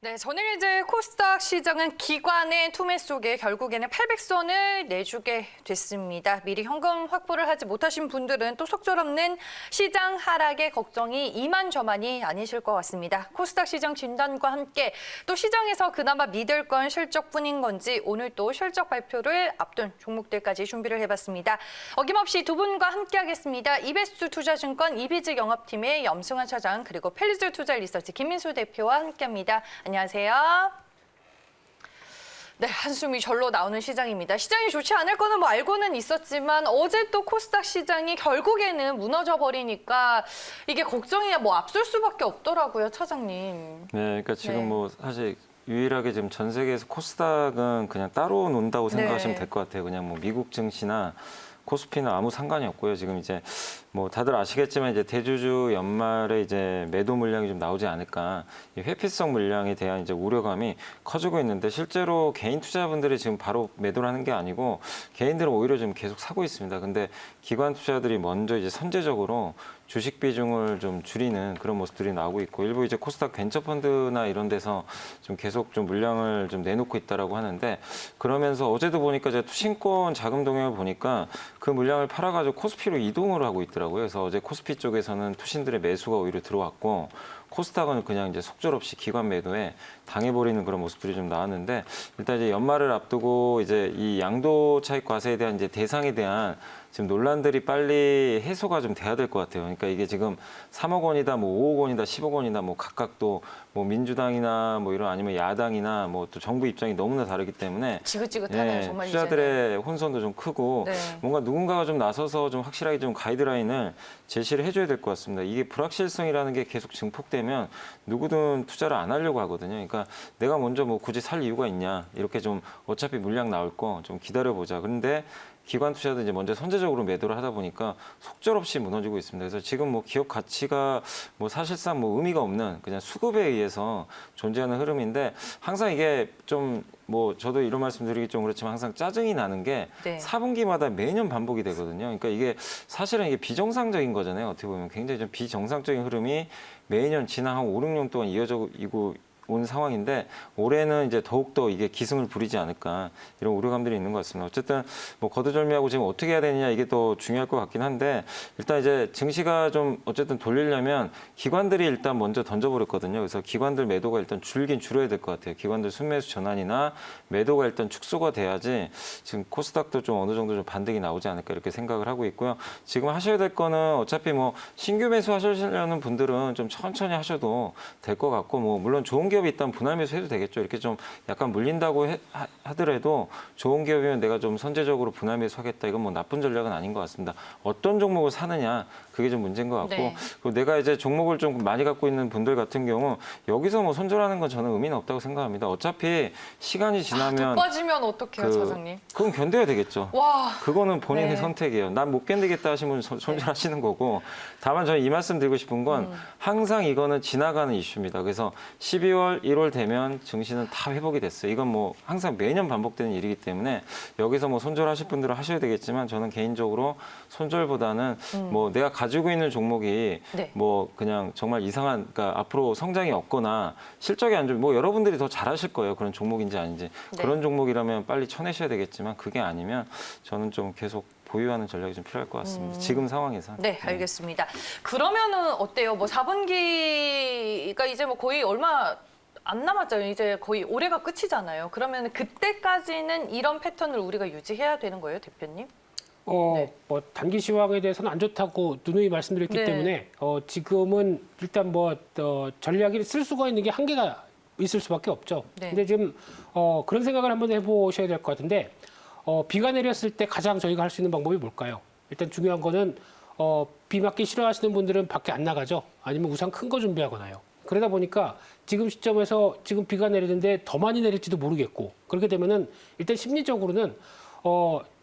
네, 저는 이제 코스닥 시장은 기관의 투매 속에 결국에는 800선을 내주게 됐습니다. 미리 현금 확보를 하지 못하신 분들은 또 속절없는 시장 하락의 걱정이 이만저만이 아니실 것 같습니다. 코스닥 시장 진단과 함께 또 시장에서 그나마 믿을 건 실적뿐인 건지 오늘 또 실적 발표를 앞둔 종목들까지 준비를 해봤습니다. 어김없이 두 분과 함께하겠습니다. 이베스트 투자증권 이비즈 영업팀의 염승환 차장 그리고 펠리즈 투자 리서치 김민수 대표와 함께합니다. 안녕하세요. 네, 한숨이 절로 나오는 시장입니다. 시장이 좋지 않을 거는 뭐 알고는 있었지만 어제 또 코스닥 시장이 결국에는 무너져 버리니까 이게 걱정이 뭐 앞설 수밖에 없더라고요, 차장님. 네, 그러니까 지금 네. 뭐 사실 유일하게 지금 전 세계에서 코스닥은 그냥 따로 논다고 생각하시면 네. 될 것 같아요. 그냥 뭐 미국 증시나 코스피는 아무 상관이 없고요. 지금 이제 뭐 다들 아시겠지만 이제 대주주 연말에 이제 매도 물량이 좀 나오지 않을까, 이 회피성 물량에 대한 이제 우려감이 커지고 있는데 실제로 개인 투자분들이 지금 바로 매도를 하는 게 아니고 개인들은 오히려 지금 계속 사고 있습니다. 근데 기관 투자들이 먼저 이제 선제적으로 주식 비중을 좀 줄이는 그런 모습들이 나오고 있고, 일부 이제 코스닥 벤처펀드나 이런 데서 좀 계속 좀 물량을 좀 내놓고 있다라고 하는데, 그러면서 어제도 보니까 제가 투신권 자금 동향을 보니까 그 물량을 팔아가지고 코스피로 이동을 하고 있더라고요. 그래서 어제 코스피 쪽에서는 투신들의 매수가 오히려 들어왔고, 코스닥은 그냥 이제 속절없이 기관 매도에 당해버리는 그런 모습들이 좀 나왔는데, 일단 이제 연말을 앞두고 이제 이 양도 차익 과세에 대한 이제 대상에 대한 지금 논란들이 빨리 해소가 좀 돼야 될 것 같아요. 그러니까 이게 지금 3억 원이다, 뭐 5억 원이다, 10억 원이다, 뭐 각각 또 뭐 민주당이나 뭐 이런 아니면 야당이나 뭐 또 정부 입장이 너무나 다르기 때문에 지긋지긋하네요, 정말 이제는. 투자들의 혼선도 좀 크고 네. 뭔가 누군가가 좀 나서서 좀 확실하게 좀 가이드라인을 제시를 해줘야 될 것 같습니다. 이게 불확실성이라는 게 계속 증폭되면 누구든 투자를 안 하려고 하거든요. 그러니까 내가 먼저 뭐 굳이 살 이유가 있냐, 이렇게 좀 어차피 물량 나올 거 좀 기다려보자. 그런데 기관 투자도 이제 먼저 선제적으로 매도를 하다 보니까 속절없이 무너지고 있습니다. 그래서 지금 뭐 기업 가치가 뭐 사실상 뭐 의미가 없는 그냥 수급에 의해서 존재하는 흐름인데, 항상 이게 좀 뭐 저도 이런 말씀드리기 좀 그렇지만 항상 짜증이 나는 게 네. 4분기마다 매년 반복이 되거든요. 그러니까 이게 사실은 이게 비정상적인 거잖아요. 어떻게 보면 굉장히 좀 비정상적인 흐름이 매년 지난 한 5, 6년 동안 이어져 이고 온 상황인데, 올해는 이제 더욱더 이게 기승을 부리지 않을까, 이런 우려감들이 있는 것 같습니다. 어쨌든 뭐 거두절미하고 지금 어떻게 해야 되느냐, 이게 더 중요할 것 같긴 한데, 일단 이제 증시가 좀 어쨌든 돌리려면 기관들이 일단 먼저 던져버렸거든요. 그래서 기관들 매도가 일단 줄긴 줄여야 될 것 같아요. 기관들 순매수 전환이나 매도가 일단 축소가 돼야지 지금 코스닥도 좀 어느 정도 좀 반등이 나오지 않을까, 이렇게 생각을 하고 있고요. 지금 하셔야 될 거는 어차피 뭐 신규 매수 하시려는 분들은 좀 천천히 하셔도 될 것 같고, 뭐 물론 좋은 기업이 있다면 분할 매수해도 되겠죠. 이렇게 좀 약간 물린다고 하더라도 좋은 기업이면 내가 좀 선제적으로 분할 매수하겠다, 이건 뭐 나쁜 전략은 아닌 것 같습니다. 어떤 종목을 사느냐, 그게 좀 문제인 것 같고, 네. 그리고 내가 이제 종목을 좀 많이 갖고 있는 분들 같은 경우 여기서 뭐 손절하는 건 저는 의미는 없다고 생각합니다. 어차피 시간이 지나면 더 빠지면 어떡해요, 차장님? 그건 견뎌야 되겠죠. 와. 그거는 본인의 네. 선택이에요. 난 못 견디겠다 하시면 손절하시는 거고, 다만 저는 이 말씀 드리고 싶은 건 항상 이거는 지나가는 이슈입니다. 그래서 12월, 1월 되면 증시는 다 회복이 됐어요. 이건 뭐 항상 매년 반복되는 일이기 때문에 여기서 뭐 손절하실 분들은 하셔야 되겠지만, 저는 개인적으로 손절보다는 뭐 내가 가지고 있는 종목이 네. 뭐 그냥 정말 이상한, 그러니까 앞으로 성장이 없거나 실적이 안 좋으면, 뭐 여러분들이 더 잘하실 거예요. 그런 종목인지 아닌지. 네. 그런 종목이라면 빨리 쳐내셔야 되겠지만, 그게 아니면 저는 좀 계속 보유하는 전략이 좀 필요할 것 같습니다. 지금 상황에서. 네, 알겠습니다. 그러면은 어때요? 뭐 4분기가 이제 뭐 거의 얼마 안 남았잖아요. 이제 거의 올해가 끝이잖아요. 그러면 그때까지는 이런 패턴을 우리가 유지해야 되는 거예요, 대표님? 네. 뭐 단기 시황에 대해서는 안 좋다고 누누이 말씀드렸기 네. 때문에 지금은 일단 뭐 전략이 쓸 수가 있는 게 한계가 있을 수밖에 없죠. 네. 근데 지금 그런 생각을 한번 해보셔야 될 것 같은데, 비가 내렸을 때 가장 저희가 할 수 있는 방법이 뭘까요? 일단 중요한 거는 비 맞기 싫어하시는 분들은 밖에 안 나가죠. 아니면 우산 큰 거 준비하거나요. 그러다 보니까 지금 시점에서 지금 비가 내리는데 더 많이 내릴지도 모르겠고, 그렇게 되면은 일단 심리적으로는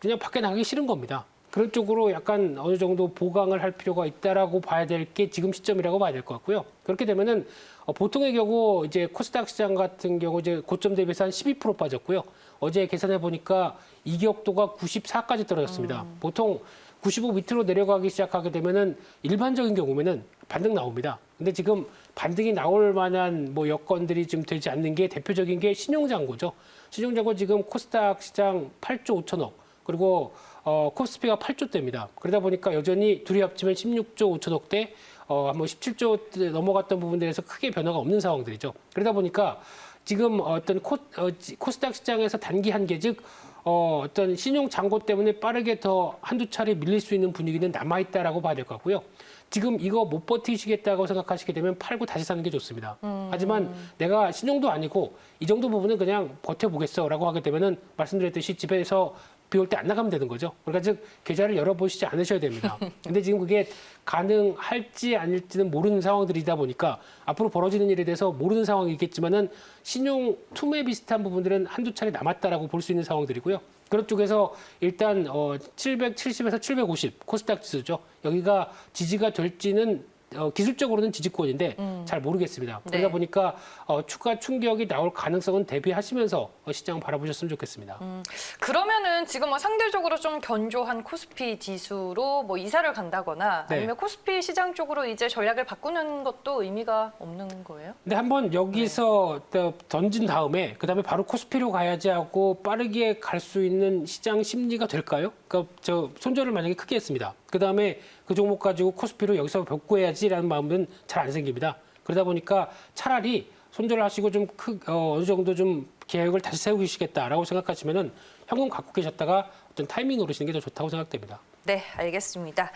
그냥 밖에 나가기 싫은 겁니다. 그런 쪽으로 약간 어느 정도 보강을 할 필요가 있다라고 봐야 될 게 지금 시점이라고 봐야 될 것 같고요. 그렇게 되면은 보통의 경우 이제 코스닥 시장 같은 경우 이제 고점 대비해서 한 12% 빠졌고요. 어제 계산해 보니까 이격도가 94까지 떨어졌습니다. 보통 95 밑으로 내려가기 시작하게 되면은 일반적인 경우면은 반등 나옵니다. 근데 지금 반등이 나올 만한 뭐 여건들이 좀 되지 않는 게 대표적인 게 신용잔고죠. 신용잔고 지금 코스닥 시장 8조 5천억 그리고 코스피가 8조대입니다. 그러다 보니까 여전히 둘이 합치면 16조 5천억대 한번 17조 넘어갔던 부분들에서 크게 변화가 없는 상황들이죠. 그러다 보니까 지금 어떤 코스닥 시장에서 단기 한계 즉 어떤 신용 잔고 때문에 빠르게 더 한두 차례 밀릴 수 있는 분위기는 남아있다라고 봐야 될 것 같고요. 지금 이거 못 버티시겠다고 생각하시게 되면 팔고 다시 사는 게 좋습니다. 하지만 내가 신용도 아니고 이 정도 부분은 그냥 버텨보겠어라고 하게 되면은 말씀드렸듯이 집에서 비 올 때 안 나가면 되는 거죠. 그러니까 즉 계좌를 열어보시지 않으셔야 됩니다. 근데 지금 그게 가능할지 아닐지는 모르는 상황들이다 보니까 앞으로 벌어지는 일에 대해서 모르는 상황이겠지만은 신용 투매 비슷한 부분들은 한두 차례 남았다라고 볼 수 있는 상황들이고요. 그런 쪽에서 일단 770에서 750 코스닥 지수죠. 여기가 지지가 될지는 기술적으로는 지지권인데 잘 모르겠습니다. 네. 그러다 보니까 추가 충격이 나올 가능성은 대비하시면서 시장 바라보셨으면 좋겠습니다. 그러면은 지금 뭐 상대적으로 좀 견조한 코스피 지수로 뭐 이사를 간다거나 네. 아니면 코스피 시장 쪽으로 이제 전략을 바꾸는 것도 의미가 없는 거예요? 근데 한번 여기서 던진 다음에 그다음에 바로 코스피로 가야지 하고 빠르게 갈 수 있는 시장 심리가 될까요? 그러니까 저 손절을 만약에 크게 했습니다. 그다음에 그 종목 가지고 코스피로 여기서 복구해야지라는 마음은 잘 안 생깁니다. 그러다 보니까 차라리 손절을 하시고 좀 어느 정도 좀 계획을 다시 세우시겠다라고 생각하시면은 현금 갖고 계셨다가 어떤 타이밍 노리시는 게 더 좋다고 생각됩니다. 네, 알겠습니다.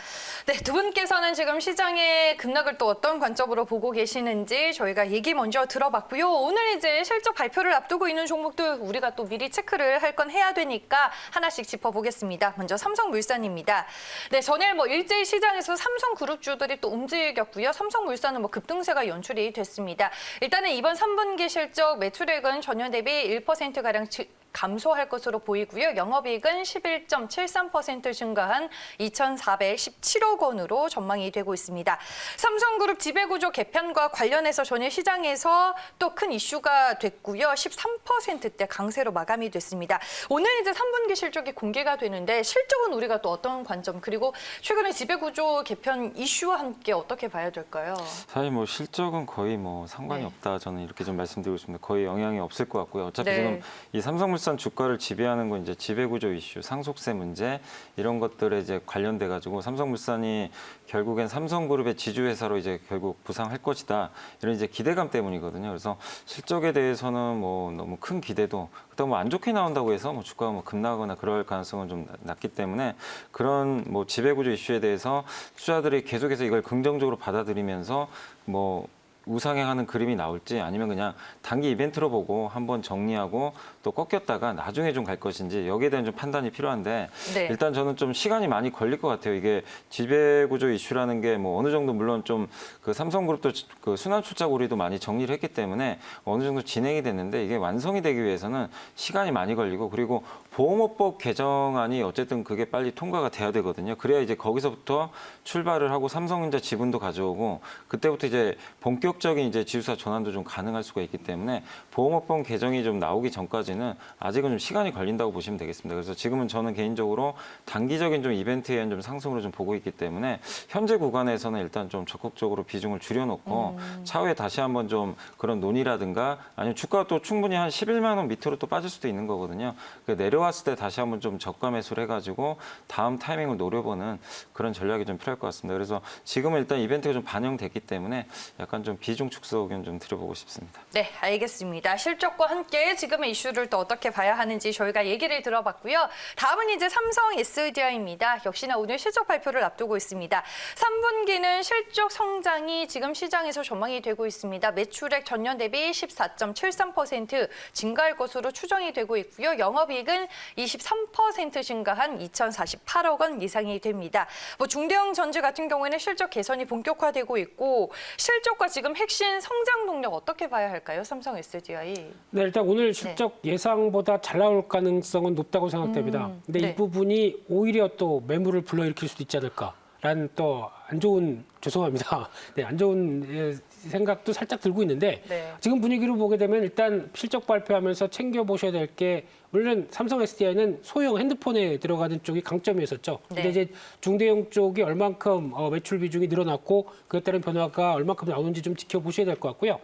네, 두 분께서는 지금 시장의 급락을 또 어떤 관점으로 보고 계시는지 저희가 얘기 먼저 들어봤고요. 오늘 이제 실적 발표를 앞두고 있는 종목들 우리가 또 미리 체크를 할 건 해야 되니까 하나씩 짚어보겠습니다. 먼저 삼성물산입니다. 네, 전일 뭐 일제히 시장에서 삼성그룹주들이 또 움직였고요. 삼성물산은 뭐 급등세가 연출이 됐습니다. 일단은 이번 3분기 실적 매출액은 전년 대비 1%가량 감소할 것으로 보이고요. 영업이익은 11.73% 증가한 2,417억 원으로 전망이 되고 있습니다. 삼성그룹 지배구조 개편과 관련해서 전일 시장에서 또 큰 이슈가 됐고요. 13%대 강세로 마감이 됐습니다. 오늘 이제 3분기 실적이 공개가 되는데 실적은 우리가 또 어떤 관점 그리고 최근에 지배구조 개편 이슈와 함께 어떻게 봐야 될까요? 사실 뭐 실적은 거의 뭐 상관이 네. 없다 저는 이렇게 좀 말씀드리고 싶습니다. 거의 영향이 없을 것 같고요. 어차피 네. 지금 이 삼성물산 주가를 지배하는 건 이제 지배구조 이슈, 상속세 문제 이런 것들에 이제 관련돼 가지고 삼성물산이 결국엔 삼성그룹의 지주회사로 이제 결국 부상할 것이다 이런 이제 기대감 때문이거든요. 그래서 실적에 대해서는 뭐 너무 큰 기대도 그다음 뭐 안 좋게 나온다고 해서 뭐 주가가 뭐 급락하거나 그럴 가능성은 좀 낮기 때문에 그런 뭐 지배구조 이슈에 대해서 투자들이 계속해서 이걸 긍정적으로 받아들이면서 뭐 우상향하는 그림이 나올지 아니면 그냥 단기 이벤트로 보고 한번 정리하고 또 꺾였다가 나중에 좀 갈 것인지 여기에 대한 좀 판단이 필요한데 네. 일단 저는 좀 시간이 많이 걸릴 것 같아요. 이게 지배구조 이슈라는 게 뭐 어느 정도 물론 좀 그 삼성그룹도 그 순환출자 고리도 많이 정리를 했기 때문에 어느 정도 진행이 됐는데 이게 완성이 되기 위해서는 시간이 많이 걸리고 그리고 보험업법 개정안이 어쨌든 그게 빨리 통과가 돼야 되거든요. 그래야 이제 거기서부터 출발을 하고 삼성전자 지분도 가져오고 그때부터 이제 본격적인 이제 지주사 전환도 좀 가능할 수가 있기 때문에 보험업법 개정이 좀 나오기 전까지는 아직은 좀 시간이 걸린다고 보시면 되겠습니다. 그래서 지금은 저는 개인적으로 단기적인 좀 이벤트에 의한 좀 상승으로 좀 보고 있기 때문에 현재 구간에서는 일단 좀 적극적으로 비중을 줄여놓고 차후에 다시 한번 좀 그런 논의라든가 아니면 주가가 또 충분히 한 11만 원 밑으로 또 빠질 수도 있는 거거든요. 내려왔을 때 다시 한번 좀 저가 매수를 해가지고 다음 타이밍을 노려보는 그런 전략이 좀 필요할 것 같습니다. 그래서 지금은 일단 이벤트가 좀 반영됐기 때문에 약간 좀 비중 축소 의견 좀 드려보고 싶습니다. 네, 알겠습니다. 실적과 함께 지금의 이슈를 또 어떻게 봐야 하는지 저희가 얘기를 들어봤고요. 다음은 이제 삼성 SDI입니다. 역시나 오늘 실적 발표를 앞두고 있습니다. 3분기는 실적 성장이 지금 시장에서 전망이 되고 있습니다. 매출액 전년 대비 14.73% 증가할 것으로 추정이 되고 있고요. 영업이익은 23% 증가한 2,048억 원 이상이 됩니다. 뭐 중대형 전지 같은 경우에는 실적 개선이 본격화되고 있고 실적과 지금 핵심 성장 동력 어떻게 봐야 할까요? 삼성 SDI. 네, 일단 오늘 실적 예상보다 잘 나올 가능성은 높다고 생각됩니다. 근데 네. 이 부분이 오히려 또 매물을 불러일으킬 수도 있지 않을까라는 또 안 좋은 죄송합니다. 네, 안 좋은 생각도 살짝 들고 있는데 네. 지금 분위기로 보게 되면 일단 실적 발표하면서 챙겨보셔야 될 게 물론 삼성 SDI는 소형 핸드폰에 들어가는 쪽이 강점이었었죠. 근데 네. 이제 중대형 쪽이 얼만큼 매출 비중이 늘어났고 그에 따른 변화가 얼만큼 나오는지 좀 지켜보셔야 될 것 같고요.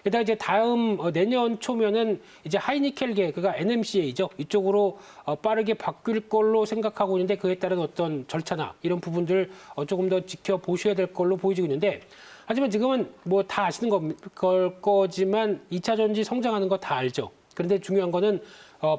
게다가 이제 다음 내년 초면은 이제 하이니켈계 그가 NMCA죠. 이쪽으로 빠르게 바뀔 걸로 생각하고 있는데 그에 따른 어떤 절차나 이런 부분들 조금 더 지켜보셔야 될 걸로 보이고 있는데 하지만 지금은 뭐 다 아시는 거지만 2차 전지 성장하는 거 다 알죠. 그런데 중요한 거는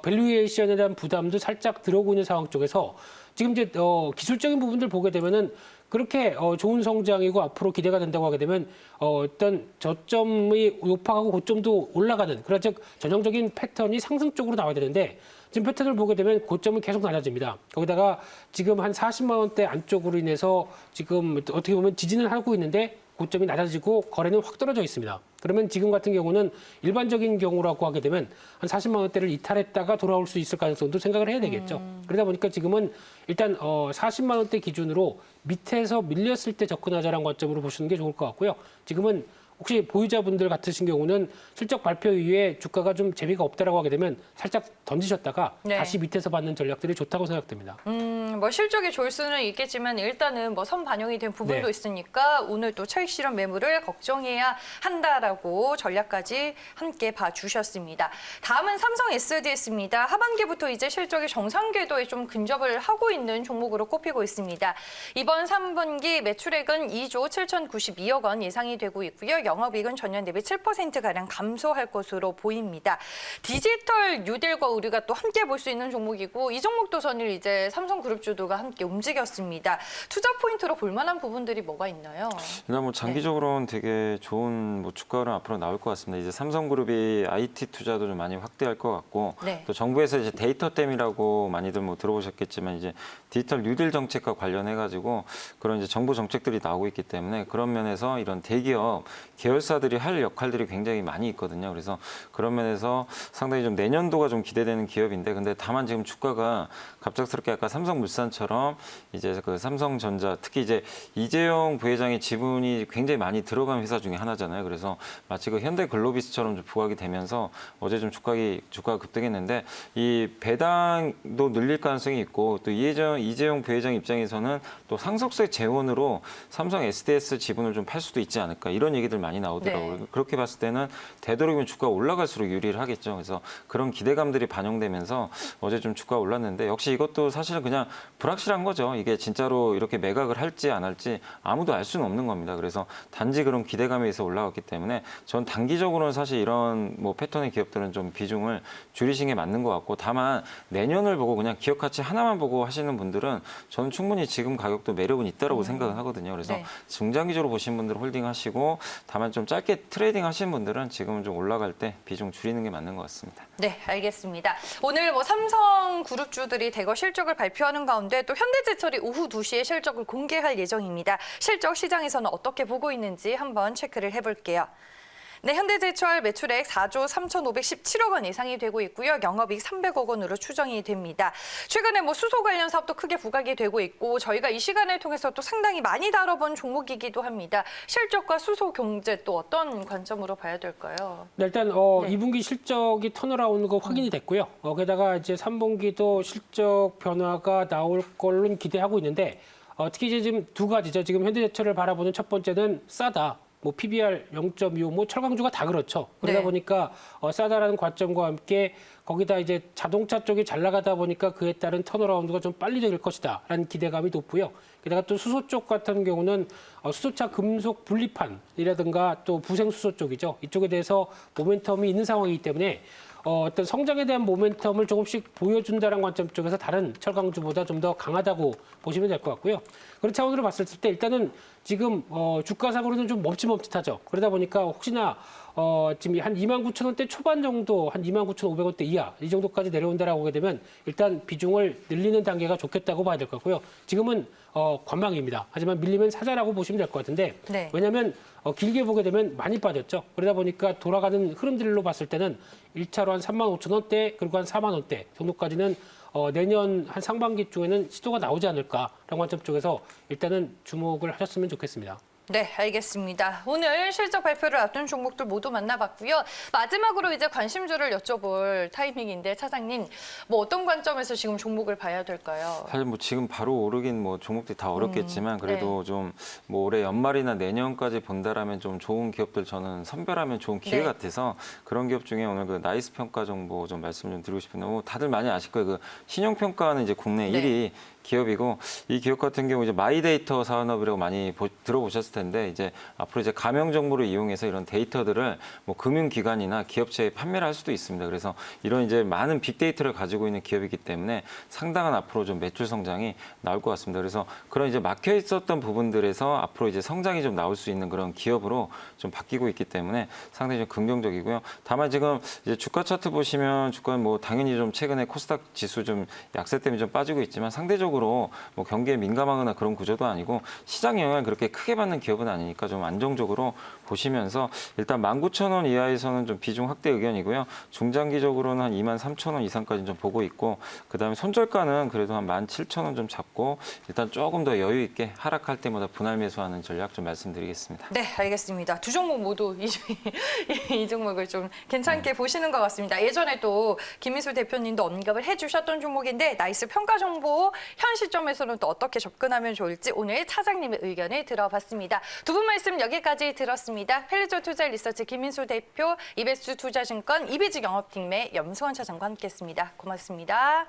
밸류에이션에 대한 부담도 살짝 들어오고 있는 상황 쪽에서 지금 이제 기술적인 부분들 보게 되면은 그렇게 좋은 성장이고 앞으로 기대가 된다고 하게 되면 어떤 저점이 높아가고 고점도 올라가는 그런 즉 전형적인 패턴이 상승 쪽으로 나와야 되는데 지금 패턴을 보게 되면 고점은 계속 낮아집니다. 거기다가 지금 한 40만 원대 안쪽으로 인해서 지금 어떻게 보면 지진을 하고 있는데 고점이 낮아지고 거래는 확 떨어져 있습니다. 그러면 지금 같은 경우는 일반적인 경우라고 하게 되면 한 40만 원대를 이탈했다가 돌아올 수 있을 가능성도 생각을 해야 되겠죠. 그러다 보니까 지금은 일단 40만 원대 기준으로 밑에서 밀렸을 때 접근하자라는 관점으로 보시는 게 좋을 것 같고요. 지금은 혹시 보유자분들 같으신 경우는 실적 발표 이후에 주가가 좀 재미가 없다라고 하게 되면 살짝 던지셨다가 네. 다시 밑에서 받는 전략들이 좋다고 생각됩니다. 뭐 실적이 좋을 수는 있겠지만 일단은 뭐 선반영이 된 부분도 네. 있으니까 오늘 또 차익 실현 매물을 걱정해야 한다라고 전략까지 함께 봐주셨습니다. 다음은 삼성 SDS입니다. 하반기부터 이제 실적이 정상 궤도에 좀 근접을 하고 있는 종목으로 꼽히고 있습니다. 이번 3분기 매출액은 2조 7,092억 원 예상이 되고 있고요. 영업이익은 전년 대비 7%가량 감소할 것으로 보입니다. 디지털 뉴딜과 우리가 또 함께 볼 수 있는 종목이고 이 종목도 전일 이제 삼성그룹주도가 함께 움직였습니다. 투자 포인트로 볼 만한 부분들이 뭐가 있나요? 일단 뭐 장기적으로는 되게 좋은 뭐 주가는 앞으로 나올 것 같습니다. 이제 삼성그룹이 IT 투자도 좀 많이 확대할 것 같고 네. 또 정부에서 이제 데이터댐이라고 많이들 뭐 들어보셨겠지만 이제 디지털 뉴딜 정책과 관련해 가지고 그런 이제 정부 정책들이 나오고 있기 때문에 그런 면에서 이런 대기업 계열사들이 할 역할들이 굉장히 많이 있거든요. 그래서 그런 면에서 상당히 좀 내년도가 좀 기대되는 기업인데 근데 다만 지금 주가가 갑작스럽게 아까 삼성물산처럼 이제 그 삼성전자 특히 이제 이재용 부회장의 지분이 굉장히 많이 들어간 회사 중에 하나잖아요. 그래서 마치 그 현대글로비스처럼 좀 부각이 되면서 어제 좀 주가가 급등했는데 이 배당도 늘릴 가능성이 있고 또 이재용 부회장 입장에서는 또 상속세 재원으로 삼성 SDS 지분을 좀 팔 수도 있지 않을까 이런 얘기들 많이 나오더라고요. 네. 그렇게 봤을 때는 되도록이면 주가가 올라갈수록 유리를 하겠죠. 그래서 그런 기대감들이 반영되면서 어제 좀 주가가 올랐는데 역시 이것도 사실은 그냥 불확실한 거죠. 이게 진짜로 이렇게 매각을 할지 안 할지 아무도 알 수는 없는 겁니다. 그래서 단지 그런 기대감에 의해서 올라갔기 때문에 전 단기적으로는 사실 이런 뭐 패턴의 기업들은 좀 비중을 줄이시는 게 맞는 것 같고 다만 내년을 보고 그냥 기업 가치 하나만 보고 하시는 분들은 저는 충분히 지금 가격도 매력은 있다라고 생각을 하거든요. 그래서 네. 중장기적으로 보신 분들 홀딩하시고 다만 좀 짧게 트레이딩 하시는 분들은 지금은 좀 올라갈 때 비중 줄이는 게 맞는 것 같습니다. 네, 알겠습니다. 오늘 뭐 삼성그룹주들이 대거 실적을 발표하는 가운데 또 현대제철이 오후 2시에 실적을 공개할 예정입니다. 실적 시장에서는 어떻게 보고 있는지 한번 체크를 해볼게요. 네, 현대제철 매출액 4조 3,517억 원 예상이 되고 있고요. 영업이익 300억 원으로 추정이 됩니다. 최근에 뭐 수소 관련 사업도 크게 부각이 되고 있고 저희가 이 시간을 통해서 또 상당히 많이 다뤄본 종목이기도 합니다. 실적과 수소 경제 또 어떤 관점으로 봐야 될까요? 네, 일단 2분기 실적이 턴어라운드가 확인이 됐고요. 게다가 이제 3분기도 실적 변화가 나올 걸로 기대하고 있는데 특히 이제 지금 두 가지죠. 지금 현대제철을 바라보는 첫 번째는 싸다. 뭐 PBR 0.25, 뭐 철강주가 다 그렇죠. 그러다 네. 보니까 싸다라는 관점과 함께 거기다 이제 자동차 쪽이 잘 나가다 보니까 그에 따른 턴어라운드가 좀 빨리 될 것이다라는 기대감이 높고요. 게다가 또 수소 쪽 같은 경우는 수소차 금속 분리판이라든가 또 부생 수소 쪽이죠. 이쪽에 대해서 모멘텀이 있는 상황이기 때문에 어떤 성장에 대한 모멘텀을 조금씩 보여준다는 관점 쪽에서 다른 철강주보다 좀 더 강하다고 보시면 될 것 같고요. 그런 차원으로 봤을 때 일단은 지금 주가상으로는 좀 멈칫멈칫하죠. 그러다 보니까 혹시나 지금 한 29,000원대 초반 정도, 한 29,500원대 이하 이 정도까지 내려온다라고 하게 되면 일단 비중을 늘리는 단계가 좋겠다고 봐야 될 것 같고요. 지금은 관망입니다. 하지만 밀리면 사자라고 보시면 될 것 같은데 네. 왜냐하면 길게 보게 되면 많이 빠졌죠. 그러다 보니까 돌아가는 흐름들로 봤을 때는 1차로 한 35,000원대 그리고 한 4만 원대 정도까지는 내년 한 상반기 중에는 시도가 나오지 않을까라는 관점 쪽에서 일단은 주목을 하셨으면 좋겠습니다. 네, 알겠습니다. 오늘 실적 발표를 앞둔 종목들 모두 만나봤고요. 마지막으로 이제 관심주를 여쭤볼 타이밍인데 차장님, 뭐 어떤 관점에서 지금 종목을 봐야 될까요? 사실 뭐 지금 바로 오르긴 뭐 종목들이 다 어렵겠지만 그래도 좀 뭐 올해 연말이나 내년까지 본다라면 좀 좋은 기업들 저는 선별하면 좋은 기회 네. 같아서 그런 기업 중에 오늘 그 나이스 평가 정보 좀 말씀 좀 드리고 싶은데 뭐 다들 많이 아실 거예요. 그 신용 평가는 이제 국내 네. 1위 기업이고 이 기업 같은 경우 이제 마이데이터 산업이라고 많이 들어보셨을 텐데 이제 앞으로 이제 가명 정보를 이용해서 이런 데이터들을 뭐 금융기관이나 기업체에 판매를 할 수도 있습니다. 그래서 이런 이제 많은 빅데이터를 가지고 있는 기업이기 때문에 상당한 앞으로 좀 매출 성장이 나올 것 같습니다. 그래서 그런 이제 막혀 있었던 부분들에서 앞으로 이제 성장이 좀 나올 수 있는 그런 기업으로 좀 바뀌고 있기 때문에 상당히 좀 긍정적이고요. 다만 지금 이제 주가 차트 보시면 주가는 뭐 당연히 좀 최근에 코스닥 지수 좀 약세 때문에 좀 빠지고 있지만 상대적으로 뭐 경기에 민감하거나 그런 구조도 아니고 시장 영향을 그렇게 크게 받는 기업은 아니니까 좀 안정적으로 보시면서 일단 19,000원 이하에서는 좀 비중 확대 의견이고요. 중장기적으로는 한 23,000원 이상까지 좀 보고 있고 그다음에 손절가는 그래도 한 17,000원 좀 잡고 일단 조금 더 여유 있게 하락할 때마다 분할 매수하는 전략 좀 말씀드리겠습니다. 네, 알겠습니다. 두 종목 모두 이 종목을 좀 괜찮게 보시는 것 같습니다. 예전에도 김민수 대표님도 언급을 해주셨던 종목인데 나이스 평가 정보 현 시점에서는 또 어떻게 접근하면 좋을지 오늘 차장님의 의견을 들어봤습니다. 두 분 말씀 여기까지 들었습니다. 펠리조 투자 리서치 김민수 대표, 이베스트 투자증권 이비직 영업팀의 염수원 차장과 함께했습니다. 고맙습니다.